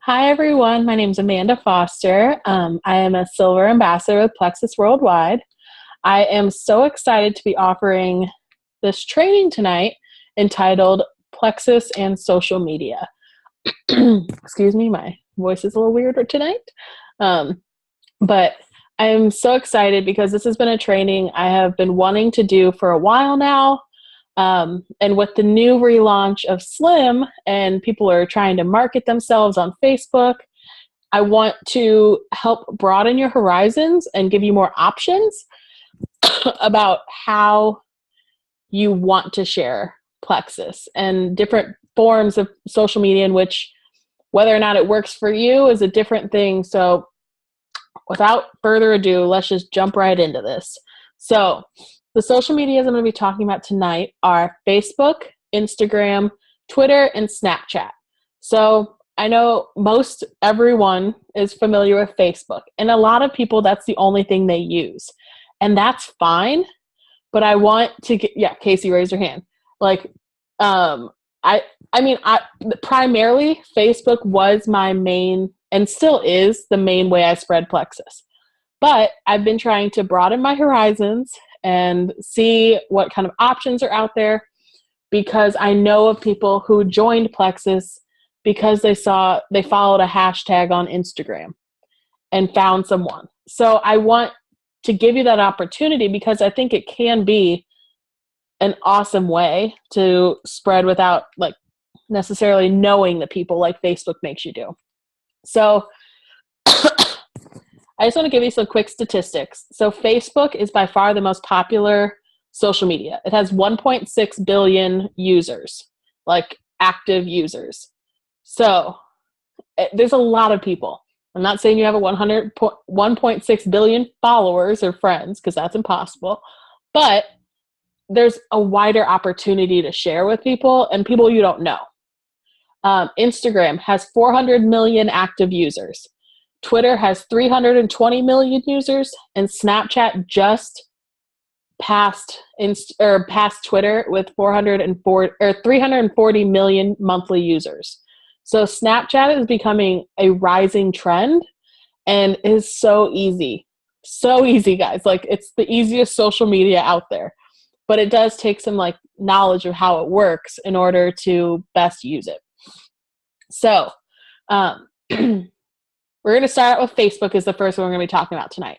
Hi, everyone. My name is Amanda Foster. I am a Silver Ambassador with Plexus Worldwide. I am so excited to be offering this training tonight entitled Plexus and Social Media. Excuse me, my voice is a little weird tonight. Um, but I am so excited because this has been a training I have been wanting to do for a while now. And with the new relaunch of Slim and people are trying to market themselves on Facebook, I want to help broaden your horizons and give you more options about how you want to share Plexus and different forms of social media in which whether or not it works for you is a different thing. So without further ado, let's just jump right into this. So the social medias I'm going to be talking about tonight are Facebook, Instagram, Twitter, and Snapchat. So I know most everyone is familiar with Facebook, and a lot of people, that's the only thing they use. And that's fine, but I want to get, yeah, Casey, raise your hand. Like, I, I primarily Facebook was my main and still is the main way I spread Plexus. But I've been trying to broaden my horizons and see what kind of options are out there because I know of people who joined Plexus because they followed a hashtag on Instagram and found someone. So I want to give you that opportunity because I think it can be an awesome way to spread without like necessarily knowing the people like Facebook makes you do. So I just want to give you some quick statistics. So Facebook is by far the most popular social media. It has 1.6 billion users, like active users. So there's a lot of people. I'm not saying you have 1.6 billion followers or friends because that's impossible, but there's a wider opportunity to share with people and people you don't know. Instagram has 400 million active users. Twitter has 320 million users, and Snapchat just passed Twitter with 340 million monthly users. So Snapchat is becoming a rising trend and is so easy. So easy, guys. Like it's the easiest social media out there. But it does take some like knowledge of how it works in order to best use it. So, we're going to start out with Facebook as the first one we're going to be talking about tonight.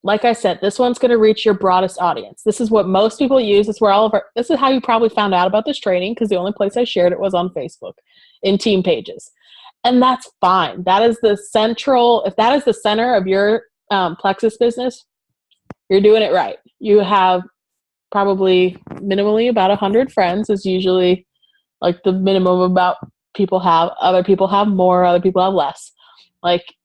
Like I said, this one's going to reach your broadest audience. This is what most people use. This is how you probably found out about this training because the only place I shared it was on Facebook in team pages. And that's fine. That is if that is the center of your Plexus business, you're doing it right. You have probably minimally about 100 friends is usually like the minimum about people have. Other people have more, other people have less. Like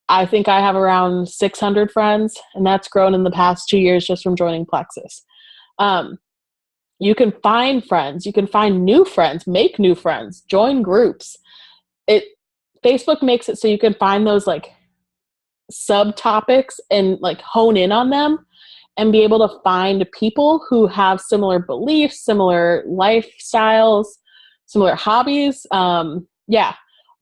I think I have around 600 friends, and that's grown in the past 2 years just from joining Plexus. You can find friends, you can find new friends, make new friends, join groups. Facebook makes it so you can find those like subtopics and like hone in on them and be able to find people who have similar beliefs, similar lifestyles, similar hobbies.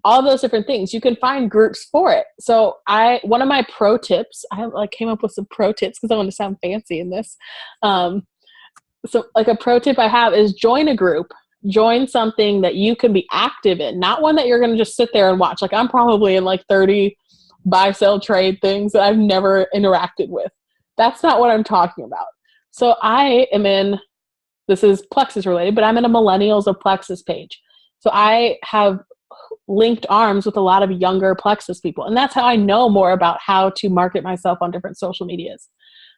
All those different things. You can find groups for it. So one of my pro tips, I like came up with some pro tips because I want to sound fancy in this. So like a pro tip I have is join a group, join something that you can be active in, not one that you're going to just sit there and watch. Like I'm probably in like 30 buy, sell, trade things that I've never interacted with. That's not what I'm talking about. So this is Plexus related, but I'm in a Millennials of Plexus page. So I have linked arms with a lot of younger Plexus people. And that's how I know more about how to market myself on different social medias.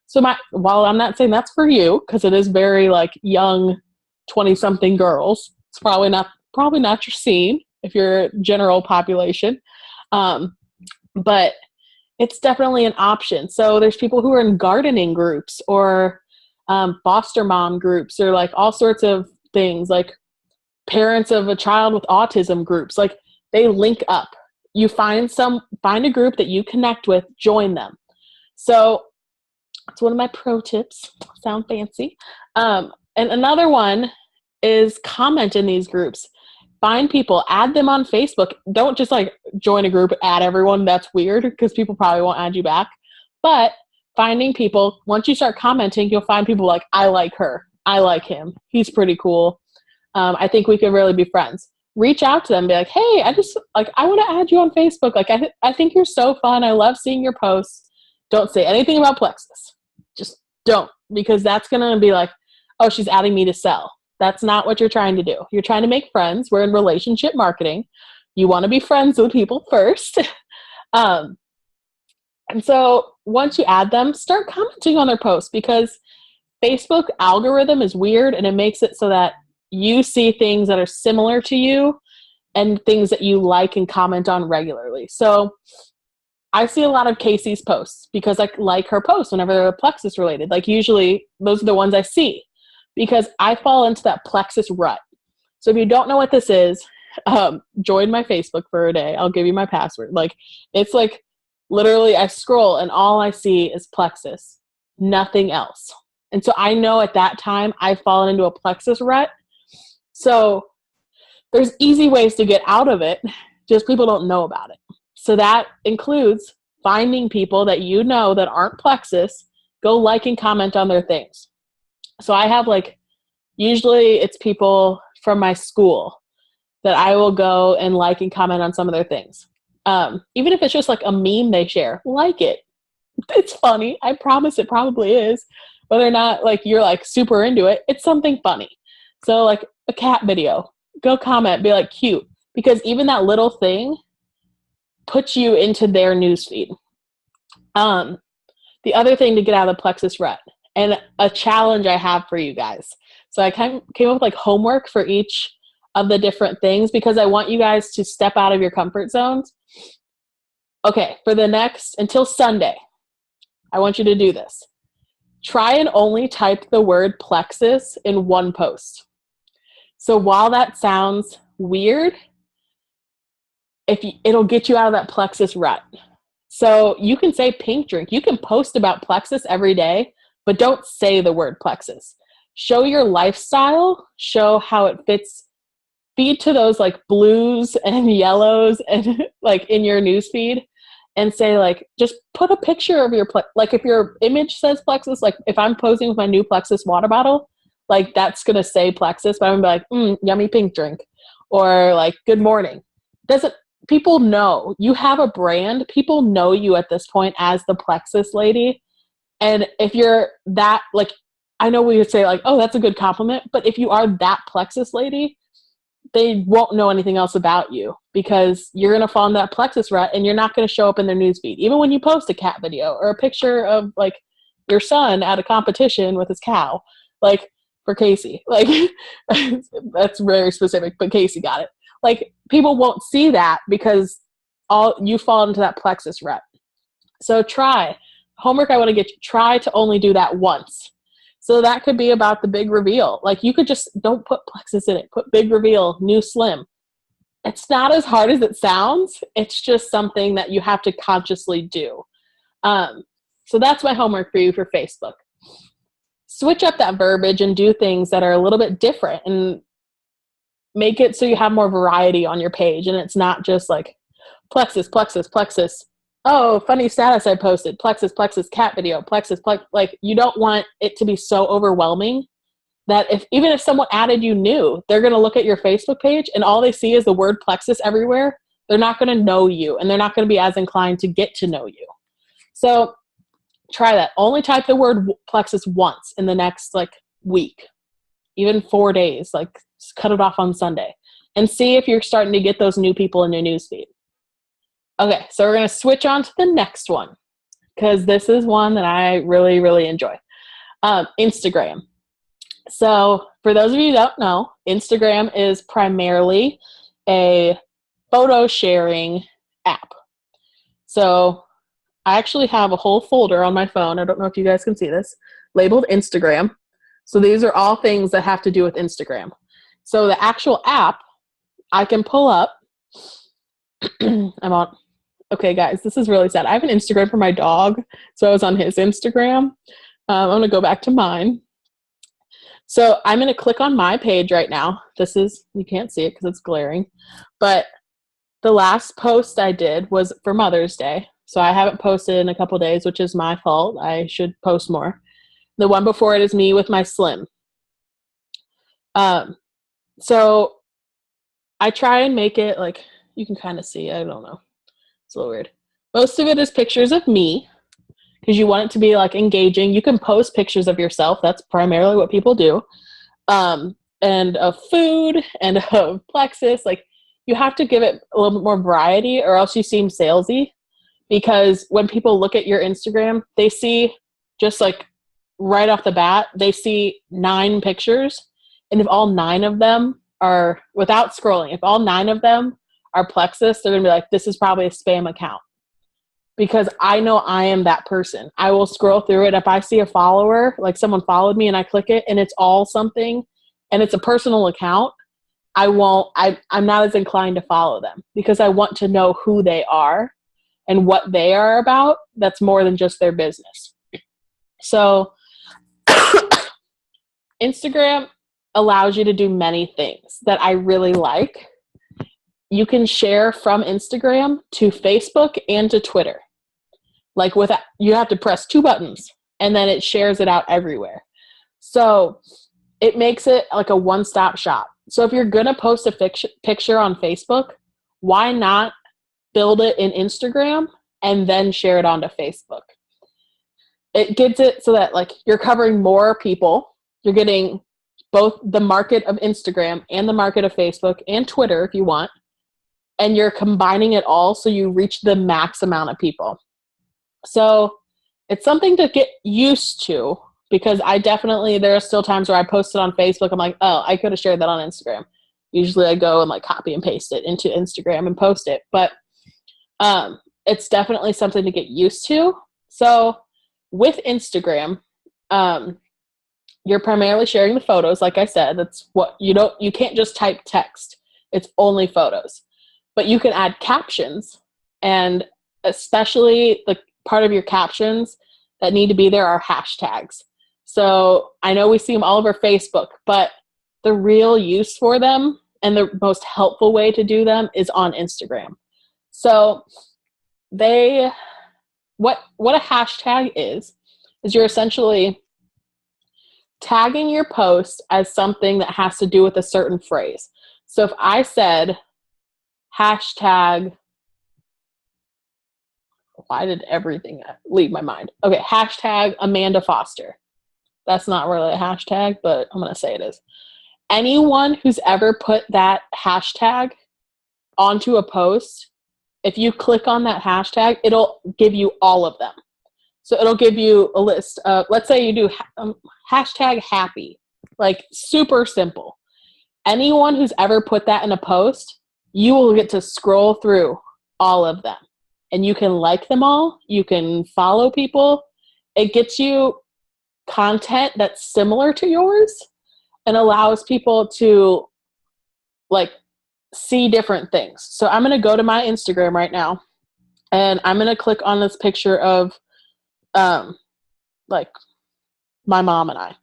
So while I'm not saying that's for you, because it is very like young 20-something girls, it's probably not your scene if you're general population. But it's definitely an option. So there's people who are in gardening groups or foster mom groups or like all sorts of things like parents of a child with autism groups. Like they link up. You find a group that you connect with, join them. So it's one of my pro tips. Sound fancy. And another one is comment in these groups. Find people, add them on Facebook. Don't just like join a group, add everyone. That's weird because people probably won't add you back. But finding people, once you start commenting, you'll find people like, I like her. I like him. He's pretty cool. I think we could really be friends. Reach out to them, be like, hey, I want to add you on Facebook. Like, I think you're so fun. I love seeing your posts. Don't say anything about Plexus. Just don't, because that's going to be like, oh, she's adding me to sell. That's not what you're trying to do. You're trying to make friends. We're in relationship marketing. You want to be friends with people first. And so once you add them, start commenting on their posts, because Facebook algorithm is weird, and it makes it so that you see things that are similar to you and things that you like and comment on regularly. So I see a lot of Casey's posts because I like her posts whenever they're Plexus related. Like, usually those are the ones I see because I fall into that Plexus rut. So if you don't know what this is, join my Facebook for a day. I'll give you my password. Like, it's like literally I scroll and all I see is Plexus, nothing else. And so I know at that time I've fallen into a Plexus rut. So there's easy ways to get out of it, just people don't know about it. So that includes finding people that you know that aren't Plexus, go like and comment on their things. So I have usually it's people from my school that I will go and like and comment on some of their things. Even if it's just like a meme they share, like it. It's funny. I promise it probably is. Whether or not you're super into it, it's something funny. So like a cat video, go comment, be like cute, because even that little thing puts you into their newsfeed. The other thing to get out of the Plexus rut, and a challenge I have for you guys. So I came up with homework for each of the different things because I want you guys to step out of your comfort zones. Okay, for the next, until Sunday, I want you to do this. Try and only type the word Plexus in one post. So while that sounds weird, it'll get you out of that Plexus rut. So you can say pink drink. You can post about Plexus every day, but don't say the word Plexus. Show your lifestyle. Show how it fits. Feed to those blues and yellows and in your newsfeed, and say just put a picture of your if your image says Plexus, if I'm posing with my new Plexus water bottle, that's gonna say Plexus, but I'm gonna be like, yummy pink drink, or good morning. People know you have a brand. People know you at this point as the Plexus lady. And if you're that, I know we would say oh, that's a good compliment, but if you are that Plexus lady, they won't know anything else about you because you're going to fall into that Plexus rut and you're not going to show up in their newsfeed. Even when you post a cat video or a picture of your son at a competition with his cow, for Casey, that's very specific, but Casey got it. People won't see that because you fall into that Plexus rut. So homework I want to get you, try to only do that once. So that could be about the big reveal. You could just, don't put Plexus in it. Put big reveal, new slim. It's not as hard as it sounds. It's just something that you have to consciously do. So that's my homework for you for Facebook. Switch up that verbiage and do things that are a little bit different and make it so you have more variety on your page. And it's not just Plexus, Plexus, Plexus. Oh, funny status I posted. Plexus, Plexus, cat video. Plexus, you don't want it to be so overwhelming that even if someone added you new, they're going to look at your Facebook page and all they see is the word Plexus everywhere. They're not going to know you, and they're not going to be as inclined to get to know you. So try that. Only type the word Plexus once in the next week, even 4 days. Just cut it off on Sunday and see if you're starting to get those new people in your newsfeed. Okay, so we're going to switch on to the next one because this is one that I really, really enjoy. Instagram. So for those of you who don't know, Instagram is primarily a photo sharing app. So I actually have a whole folder on my phone. I don't know if you guys can see this, labeled Instagram. So these are all things that have to do with Instagram. So the actual app I can pull up. Okay, guys, this is really sad. I have an Instagram for my dog, so I was on his Instagram. I'm going to go back to mine. So I'm going to click on my page right now. You can't see it because it's glaring, but the last post I did was for Mother's Day. So I haven't posted in a couple days, which is my fault. I should post more. The one before it is me with my Slim. So I try and make it like, you can kind of see, I don't know. It's a little weird. Most of it is pictures of me because you want it to be like engaging. You can post pictures of yourself. That's primarily what people do. And of food and of Plexus. Like, you have to give it a little bit more variety or else you seem salesy, because when people look at your Instagram, they see just like right off the bat, they see 9 pictures. And if all 9 of them are, without scrolling, if all 9 of them are Plexus, they're going to be like, this is probably a spam account. Because I know I am that person. I will scroll through it. If I see a follower, like someone followed me and I click it and it's all something and it's a personal account, I'm not as inclined to follow them because I want to know who they are and what they are about. That's more than just their business. So Instagram allows you to do many things that I really like. You can share from Instagram to Facebook and to Twitter. Like, you have to press 2 buttons and then it shares it out everywhere. So it makes it like a one-stop shop. So if you're going to post a picture on Facebook, why not build it in Instagram and then share it onto Facebook? It gets it so that like you're covering more people. You're getting both the market of Instagram and the market of Facebook and Twitter if you want. And you're combining it all so you reach the max amount of people. So it's something to get used to, because there are still times where I post it on Facebook. I'm like, oh, I could have shared that on Instagram. Usually I go and like copy and paste it into Instagram and post it. But it's definitely something to get used to. So with Instagram, you're primarily sharing the photos. Like I said, that's what you can't just type text. It's only photos. But you can add captions, and especially the part of your captions that need to be there are hashtags. So I know we see them all over Facebook, but the real use for them and the most helpful way to do them is on Instagram. So what a hashtag is you're essentially tagging your post as something that has to do with a certain phrase. So if I said hashtag, why did everything leave my mind? Okay, hashtag Amanda Foster. That's not really a hashtag, but I'm going to say it is. Anyone who's ever put that hashtag onto a post, if you click on that hashtag, it'll give you all of them. So it'll give you a list of, let's say you do hashtag happy, like super simple. Anyone who's ever put that in a post, you will get to scroll through all of them. And you can like them all. You can follow people. It gets you content that's similar to yours and allows people to like see different things. So I'm going to go to my Instagram right now and I'm going to click on this picture of like my mom and I.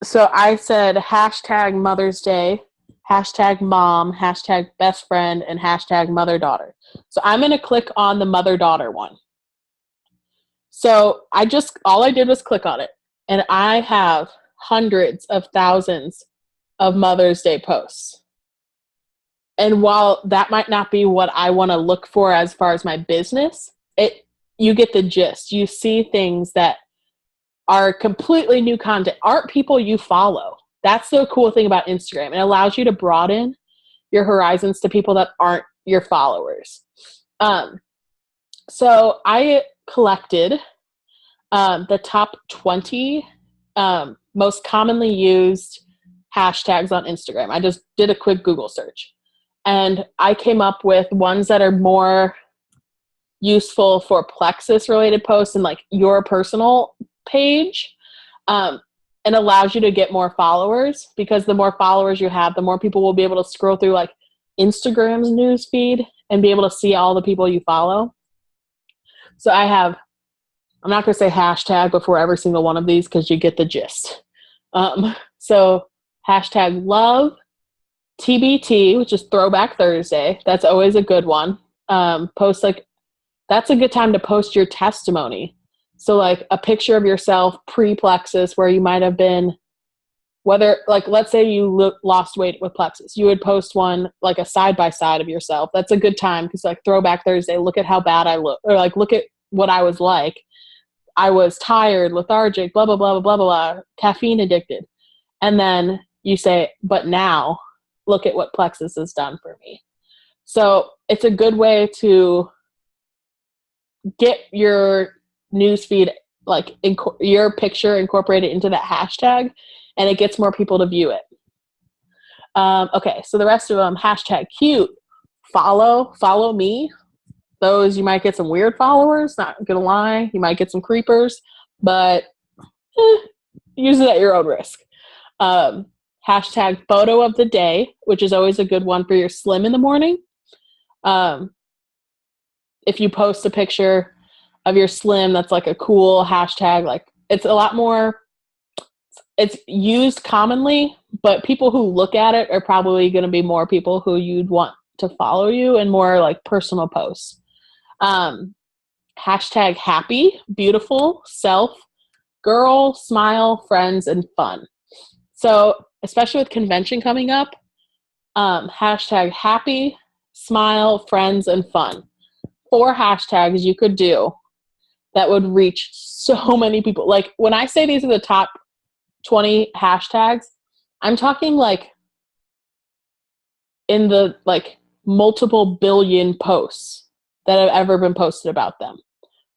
So I said hashtag Mother's Day, hashtag mom, hashtag best friend, and hashtag mother-daughter. So I'm going to click on the mother-daughter one. So all I did was click on it. And I have hundreds of thousands of Mother's Day posts. And while that might not be what I want to look for as far as my business, you get the gist. You see things that are completely new content, aren't people you follow. That's the cool thing about Instagram. It allows you to broaden your horizons to people that aren't your followers. So I collected the top 20 most commonly used hashtags on Instagram. I just did a quick Google search. And I came up with ones that are more useful for Plexus related posts and like your personal page, and allows you to get more followers, because the more followers you have, the more people will be able to scroll through like Instagram's news feed and be able to see all the people you follow. So I have I'm not going to say hashtag before every single one of these because you get the gist. So hashtag love TBT, which is Throwback Thursday. That's always a good one. Post like, that's a good time to post your testimony. So like a picture of yourself pre-Plexus where you might have been, whether like, let's say you lost weight with Plexus, you would post one like a side-by-side of yourself. That's a good time because like Throwback Thursday, look at how bad I look, or like, look at what I was like. I was tired, lethargic, blah, blah, blah, blah, blah, blah, caffeine addicted. And then you say, but now look at what Plexus has done for me. So it's a good way to get your newsfeed, like your picture incorporated into that hashtag, and it gets more people to view it. Okay, so the rest of them, hashtag cute, follow me. Those, you might get some weird followers, not gonna lie. You might get some creepers, but use it at your own risk. Hashtag photo of the day, which is always a good one for your slim in the morning. If you post a picture of your slim, that's like a cool hashtag. Like it's a lot more, it's used commonly, but people who look at it are probably going to be more people who you'd want to follow you and more like personal posts. Hashtag happy, beautiful, self, girl, smile, friends, and fun. So especially with convention coming up, hashtag happy, smile, friends, and fun. 4 hashtags you could do that would reach so many people. Like when I say these are the top 20 hashtags, I'm talking like in the like multiple billion posts that have ever been posted about them.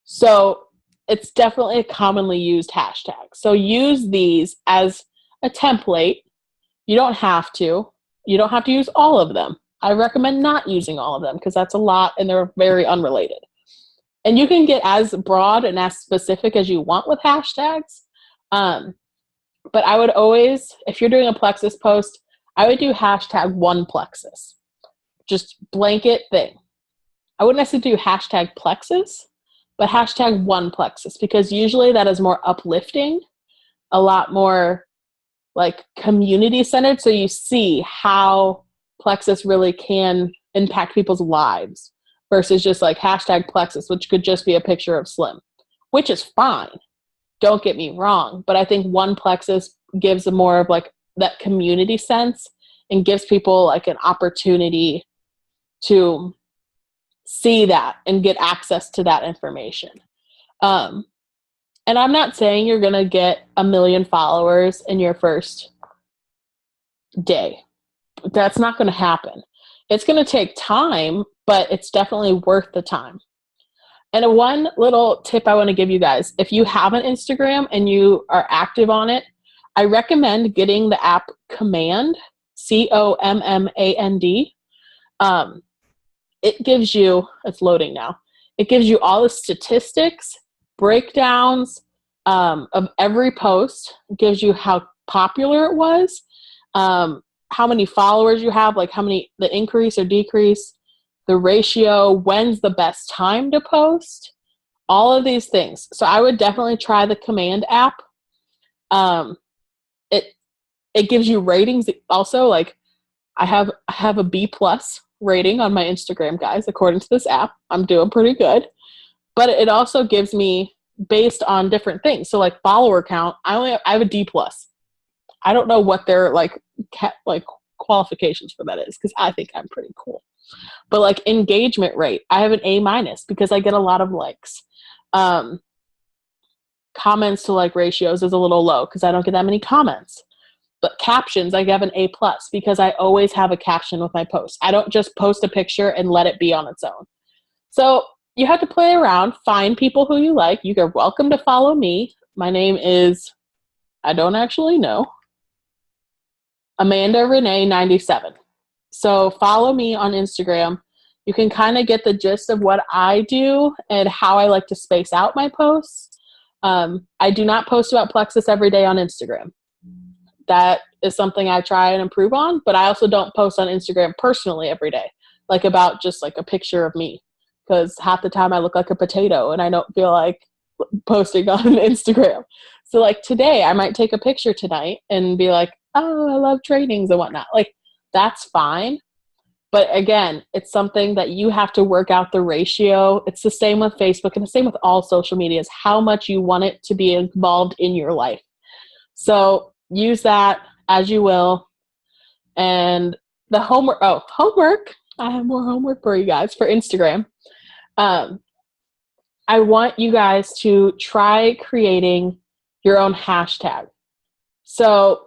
So it's definitely a commonly used hashtag. So use these as a template. You don't have to. You don't have to use all of them. I recommend not using all of them because that's a lot and they're very unrelated. And you can get as broad and as specific as you want with hashtags. But I would always, if you're doing a Plexus post, I would do hashtag one Plexus. Just blanket thing. I wouldn't necessarily do hashtag Plexus, but hashtag one Plexus because usually that is more uplifting, a lot more like community centered. So you see how Plexus really can impact people's lives versus just like hashtag Plexus, which could just be a picture of Slim, which is fine. Don't get me wrong. But I think one Plexus gives a more of like that community sense and gives people like an opportunity to see that and get access to that information. And I'm not saying you're going to get 1 million followers in your first day. That's not going to happen. It's going to take time, but it's definitely worth the time. And one little tip I want to give you guys, if you have an Instagram and you are active on it, I recommend getting the app Command, COMMAND. It gives you, it's loading now, it gives you all the statistics, breakdowns of every post. It gives you how popular it was, how many followers you have, like how many, the increase or decrease, the ratio, when's the best time to post, all of these things. So I would definitely try the Command app. It gives you ratings also. Like I have a B+ rating on my Instagram, guys, according to this app. I'm doing pretty good. But it also gives me based on different things. So like follower count, I have a D+. I don't know what their like qualifications for that is because I think I'm pretty cool. But like engagement rate, I have an A- because I get a lot of likes. Comments to like ratios is a little low because I don't get that many comments. But captions, I have an A+ because I always have a caption with my posts. I don't just post a picture and let it be on its own. So you have to play around, find people who you like. You are welcome to follow me. My name is, I don't actually know, Amanda Renee 97. So follow me on Instagram. You can kind of get the gist of what I do and how I like to space out my posts. I do not post about Plexus every day on Instagram. That is something I try and improve on, but I also don't post on Instagram personally every day, like about just like a picture of me, because half the time I look like a potato and I don't feel like posting on Instagram. So like today, I might take a picture tonight and be like, oh, I love trainings and whatnot. Like that's fine. But again, it's something that you have to work out the ratio. It's the same with Facebook and the same with all social media is how much you want it to be involved in your life. So use that as you will. And the homework, I have more homework for you guys for Instagram. I want you guys to try creating your own hashtag. So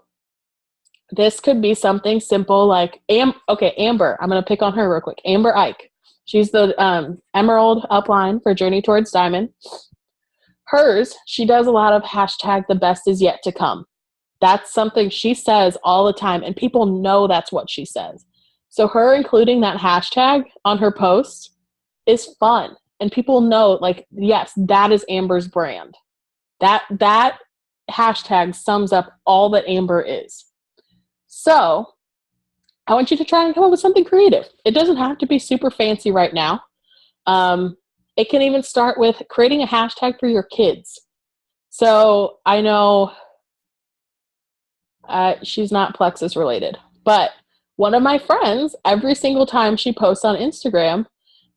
this could be something simple like, Amber. I'm going to pick on her real quick. Amber Ike. She's the Emerald upline for Journey Towards Diamond. Hers, she does a lot of hashtag the best is yet to come. That's something she says all the time, and people know that's what she says. So her including that hashtag on her posts is fun. And people know, like, yes, that is Amber's brand. That hashtag sums up all that Amber is. So I want you to try and come up with something creative. It doesn't have to be super fancy right now. It can even start with creating a hashtag for your kids. So I know she's not Plexus related, but one of my friends, every single time she posts on Instagram,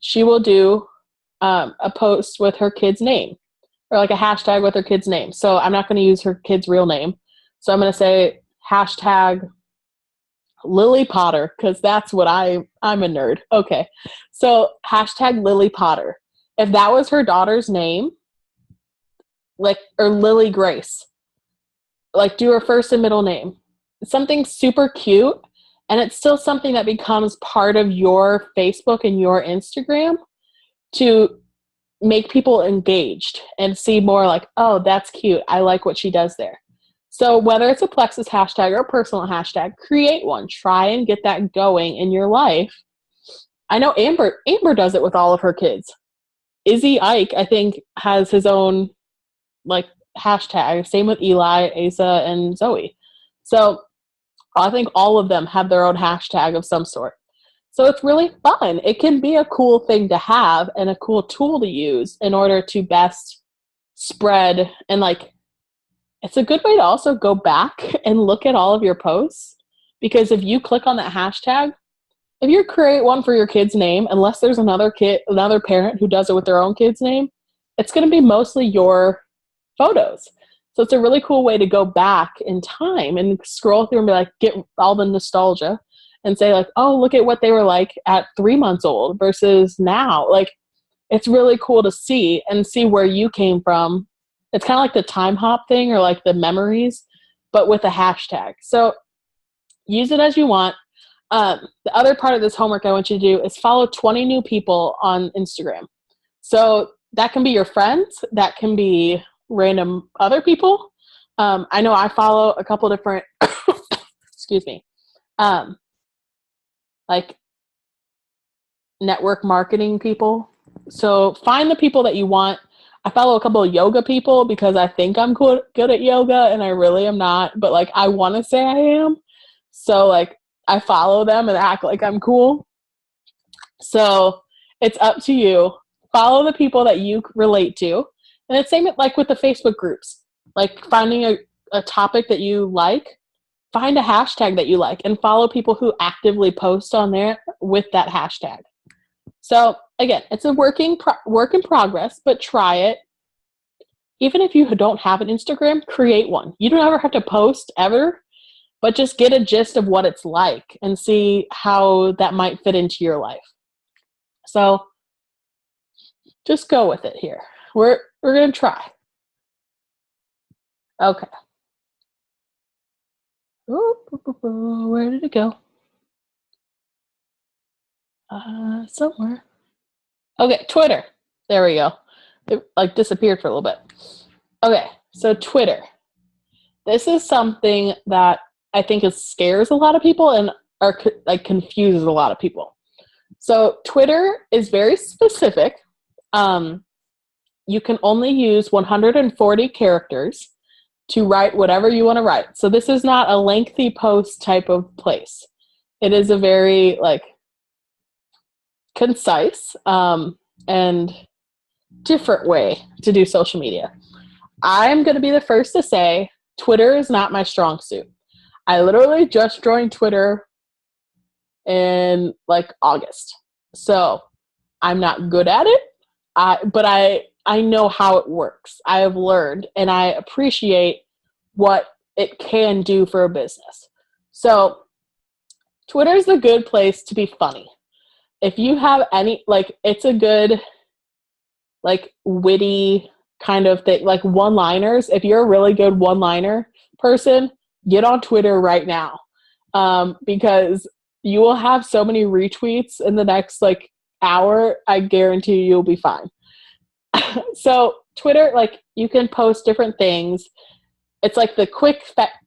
she will do a post with her kid's name or like a hashtag with her kid's name. So I'm not going to use her kid's real name. So I'm going to say hashtag Lily Potter because that's what I'm a nerd. Okay. So hashtag Lily Potter. If that was her daughter's name, like, or Lily Grace, like do her first and middle name. Something super cute. And it's still something that becomes part of your Facebook and your Instagram to make people engaged and see more like, oh, that's cute. I like what she does there. So whether it's a Plexus hashtag or a personal hashtag, create one. Try and get that going in your life. I know Amber does it with all of her kids. Izzy Ike, I think, has his own like hashtag. Same with Eli, Asa, and Zoe. So I think all of them have their own hashtag of some sort. So it's really fun. It can be a cool thing to have and a cool tool to use in order to best spread. And like, it's a good way to also go back and look at all of your posts. Because if you click on that hashtag, if you create one for your kid's name, unless there's another parent who does it with their own kid's name, it's going to be mostly your photos. So it's a really cool way to go back in time and scroll through and be like, get all the nostalgia and say like, oh, look at what they were like at 3 months old versus now. Like, it's really cool to see and see where you came from. It's kind of like the time hop thing or like the memories, but with a hashtag. So use it as you want. The other part of this homework I want you to do is follow 20 new people on Instagram. So that can be your friends. That can be random other people. I know I follow a couple different, excuse me, like network marketing people. So find the people that you want. I follow a couple of yoga people because I think I'm good at yoga and I really am not, but like I want to say I am. So like I follow them and act like I'm cool. So it's up to you. Follow the people that you relate to. And it's same like with the Facebook groups, like finding a topic that you like, find a hashtag that you like and follow people who actively post on there with that hashtag. So again, it's a work in progress, but try it. Even if you don't have an Instagram, create one. You don't ever have to post ever, but just get a gist of what it's like and see how that might fit into your life. So just go with it here. We're going to try. Okay. Ooh, where did it go? Somewhere. Okay, Twitter. There we go. It like disappeared for a little bit. Okay, so Twitter. This is something that I think scares a lot of people and like confuses a lot of people. So Twitter is very specific. You can only use 140 characters to write whatever you want to write. So this is not a lengthy post type of place. It is a very like concise and different way to do social media. I'm going to be the first to say Twitter is not my strong suit. I literally just joined Twitter in like August. So I'm not good at it, but I know how it works. I have learned and I appreciate what it can do for a business. So Twitter is a good place to be funny. If you have any, like, it's a good, like, witty kind of thing, like one-liners. If you're a really good one-liner person, get on Twitter right now, because you will have so many retweets in the next, like, hour. I guarantee you'll be fine. So Twitter, like, you can post different things. It's like the quick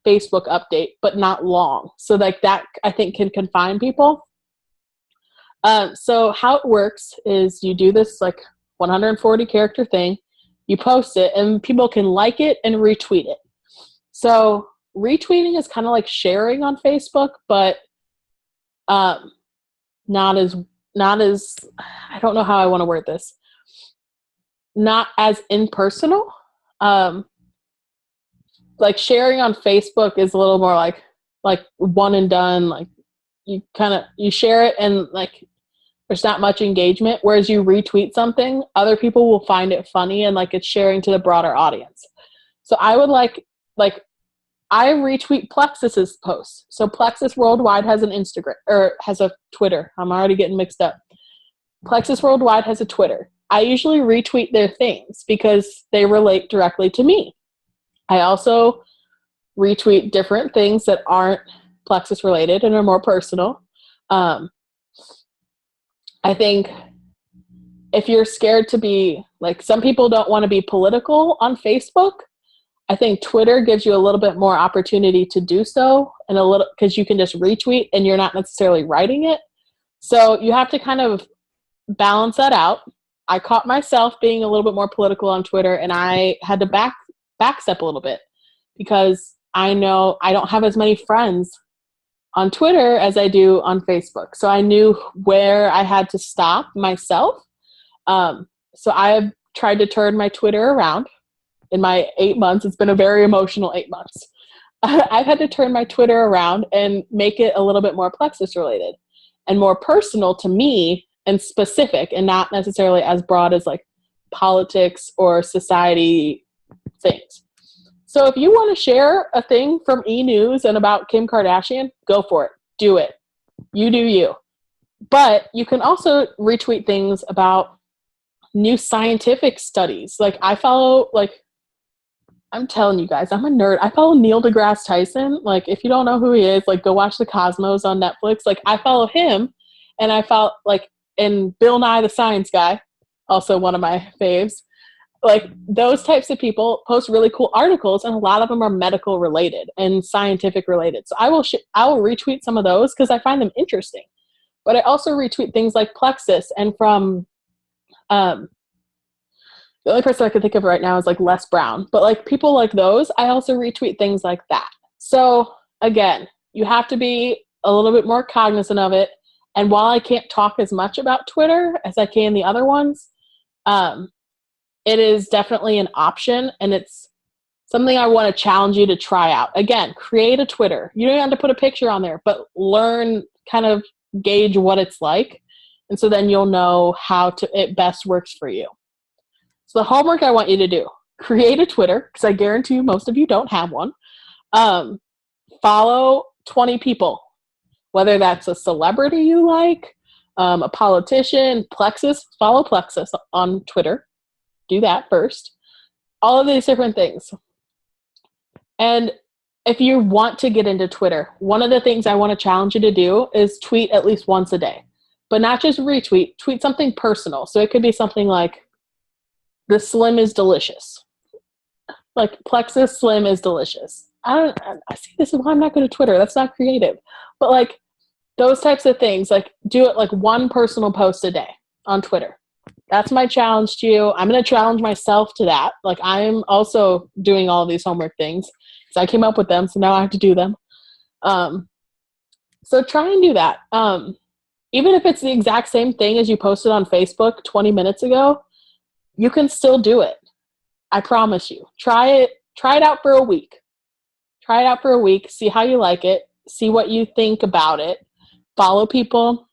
Facebook update, but not long. So like that, I think, can confine people. So how it works is you do this like 140 character thing, you post it, and people can like it and retweet it. So retweeting is kind of like sharing on Facebook, but not as I don't know how I want to word this. Not as impersonal. Like sharing on Facebook is a little more like one and done. Like you share it and like there's not much engagement. Whereas you retweet something, other people will find it funny and like it's sharing to the broader audience. So I would like I retweet Plexus's posts. So Plexus Worldwide has an Instagram or has a Twitter. I'm already getting mixed up. Plexus Worldwide has a Twitter. I usually retweet their things because they relate directly to me. I also retweet different things that aren't Plexus related and are more personal. I think if you're scared to be, like, some people don't want to be political on Facebook, I think Twitter gives you a little bit more opportunity to do so, and a little, because you can just retweet and you're not necessarily writing it. So you have to kind of balance that out. I caught myself being a little bit more political on Twitter, and I had to backstep a little bit because I know I don't have as many friends on Twitter as I do on Facebook. So I knew where I had to stop myself. So I have tried to turn my Twitter around in my 8 months. It's been a very emotional 8 months. I've had to turn my Twitter around and make it a little bit more Plexus related and more personal to me and specific, and not necessarily as broad as like politics or society things. So if you want to share a thing from E! News and about Kim Kardashian, go for it. Do it. You do you. But you can also retweet things about new scientific studies. Like I follow, like, I'm telling you guys, I'm a nerd. I follow Neil deGrasse Tyson. Like, if you don't know who he is, like, go watch The Cosmos on Netflix. Like, I follow him, and I follow, like, and Bill Nye the Science Guy, also one of my faves. Like, those types of people post really cool articles, and a lot of them are medical related and scientific related. So I will retweet some of those because I find them interesting. But I also retweet things like Plexus, and from the only person I can think of right now is like Les Brown. But like people like those, I also retweet things like that. So again, you have to be a little bit more cognizant of it. And while I can't talk as much about Twitter as I can the other ones, it is definitely an option, and it's something I want to challenge you to try out. Again, create a Twitter. You don't have to put a picture on there, but learn, kind of gauge what it's like. And so then you'll know how it best works for you. So the homework I want you to do, create a Twitter, because I guarantee you most of you don't have one. Follow 20 people, whether that's a celebrity you like, a politician, Plexus. Follow Plexus on Twitter. Do that first. All of these different things. And if you want to get into Twitter, one of the things I want to challenge you to do is tweet at least once a day. But not just retweet, tweet something personal. So it could be something like, the Slim is delicious. Like, Plexus Slim is delicious. I see, this is why I'm not good at Twitter. That's not creative. But like those types of things, like do it like one personal post a day on Twitter. That's my challenge to you. I'm going to challenge myself to that. Like, I'm also doing all of these homework things because I came up with them. So now I have to do them. So try and do that. Even if it's the exact same thing as you posted on Facebook 20 minutes ago, you can still do it. I promise you. Try it out for a week. Try it out for a week, see how you like it, see what you think about it. Follow people,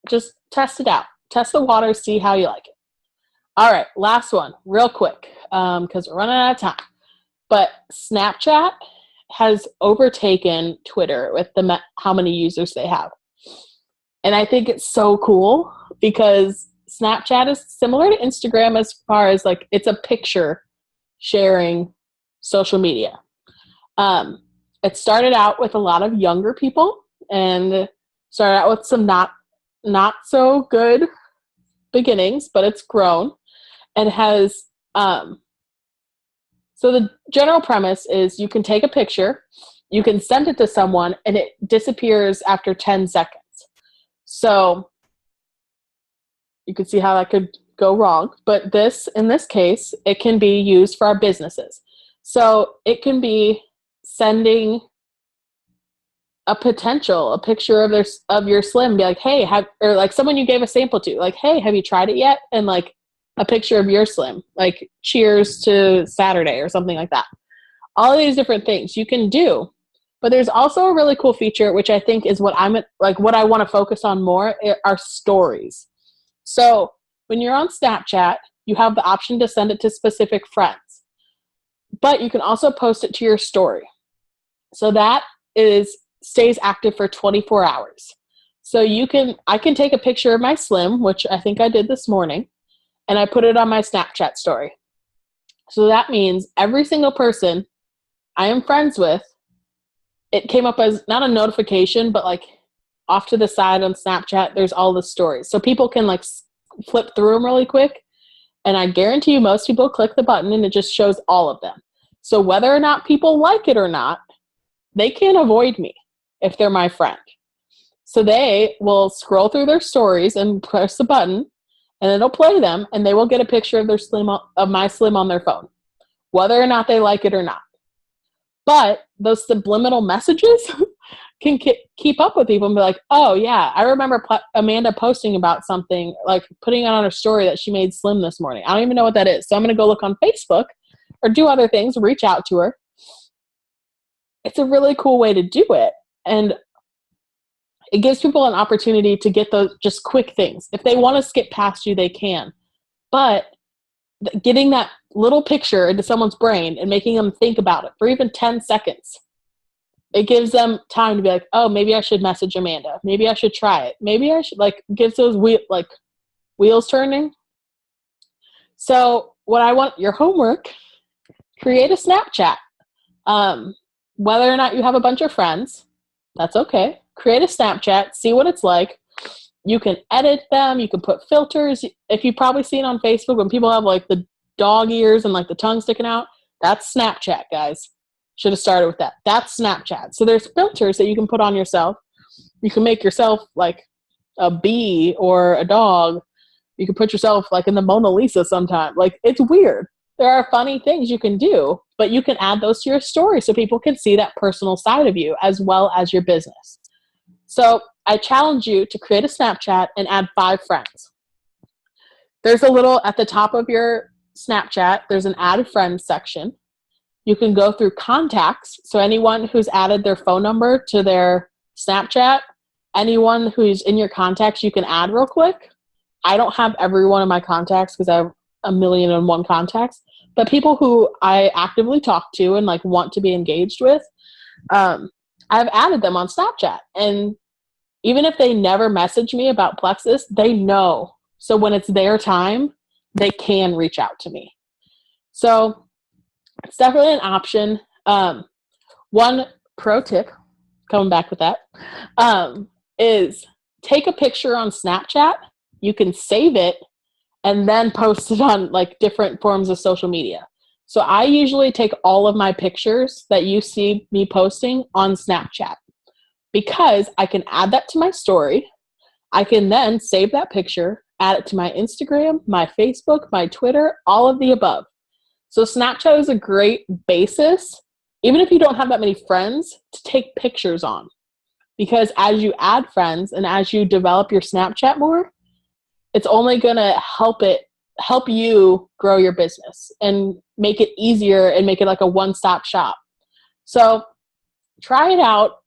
just test it out. Test the water, see how you like it. All right, last one, real quick, because we're running out of time. But Snapchat has overtaken Twitter with how many users they have. And I think it's so cool because Snapchat is similar to Instagram as far as like it's a picture sharing social media. It started out with a lot of younger people and started out with some not so good beginnings, but it's grown and has so the general premise is you can take a picture, you can send it to someone, and it disappears after 10 seconds. So you can see how that could go wrong. But in this case, it can be used for our businesses. So it can be sending a picture of your Slim, be like, hey, or like someone you gave a sample to, like, hey, have you tried it yet? And like a picture of your Slim, like cheers to Saturday or something like that. All of these different things you can do. But there's also a really cool feature, which I think is what what I want to focus on more, are stories. So when you're on Snapchat, you have the option to send it to specific friends, but you can also post it to your story. So that stays active for 24 hours. So I can take a picture of my Slim, which I think I did this morning, and I put it on my Snapchat story. So that means every single person I am friends with, it came up as not a notification, but like off to the side on Snapchat, there's all the stories. So people can like flip through them really quick. And I guarantee you most people click the button and it just shows all of them. So whether or not people like it or not, they can't avoid me if they're my friend. So they will scroll through their stories and press the button and it'll play them and they will get a picture of my Slim on their phone, whether or not they like it or not. But those subliminal messages can keep up with people and be like, oh yeah, I remember Amanda posting about something, like putting it on her story that she made Slim this morning. I don't even know what that is. So I'm going to go look on Facebook or do other things, reach out to her. It's a really cool way to do it. And it gives people an opportunity to get those just quick things. If they want to skip past you, they can. But getting that little picture into someone's brain and making them think about it for even 10 seconds, it gives them time to be like, oh, maybe I should message Amanda. Maybe I should try it. Maybe I should, like, gives those wheels turning. So what I want, your homework, create a Snapchat. Whether or not you have a bunch of friends, that's okay. Create a Snapchat, see what it's like. You can edit them. You can put filters. If you've probably seen on Facebook when people have like the dog ears and like the tongue sticking out, that's Snapchat, guys. Should have started with that. That's Snapchat. So there's filters that you can put on yourself. You can make yourself like a bee or a dog. You can put yourself like in the Mona Lisa sometime. Like, it's weird. There are funny things you can do, but you can add those to your story so people can see that personal side of you as well as your business. So I challenge you to create a Snapchat and add 5 friends. There's a little at the top of your Snapchat, there's an add friends section. You can go through contacts. So anyone who's added their phone number to their Snapchat, anyone who's in your contacts, you can add real quick. I don't have every one of my contacts because I have 1,000,001 contacts, but people who I actively talk to and like want to be engaged with, I've added them on Snapchat. And even if they never message me about Plexus, they know. So when it's their time, they can reach out to me. So it's definitely an option. One pro tip, coming back with that, is take a picture on Snapchat. You can save it and then post it on like different forms of social media. So I usually take all of my pictures that you see me posting on Snapchat because I can add that to my story. I can then save that picture, add it to my Instagram, my Facebook, my Twitter, all of the above. So Snapchat is a great basis, even if you don't have that many friends, to take pictures on. Because as you add friends and as you develop your Snapchat more, it's only going to help it help you grow your business and make it easier and make it like a one-stop shop. So try it out,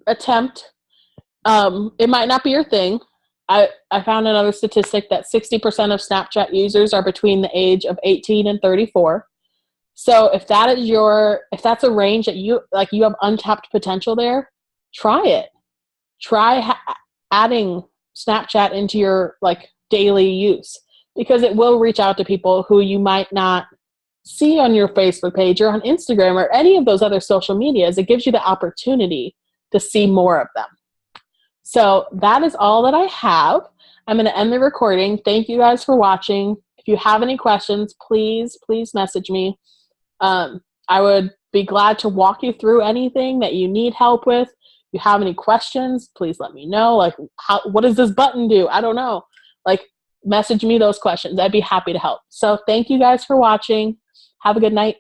attempt. It might not be your thing. I found another statistic that 60% of Snapchat users are between the age of 18 and 34. So if that's a range that you have untapped potential there, try it. Try adding Snapchat into your like daily use, because it will reach out to people who you might not see on your Facebook page or on Instagram or any of those other social medias. It gives you the opportunity to see more of them. So that is all that I have. I'm going to end the recording. Thank you guys for watching. If you have any questions, please message me. I would be glad to walk you through anything that you need help with. If you have any questions, please let me know. Like, what does this button do? I don't know. Like, message me those questions. I'd be happy to help. So thank you guys for watching. Have a good night.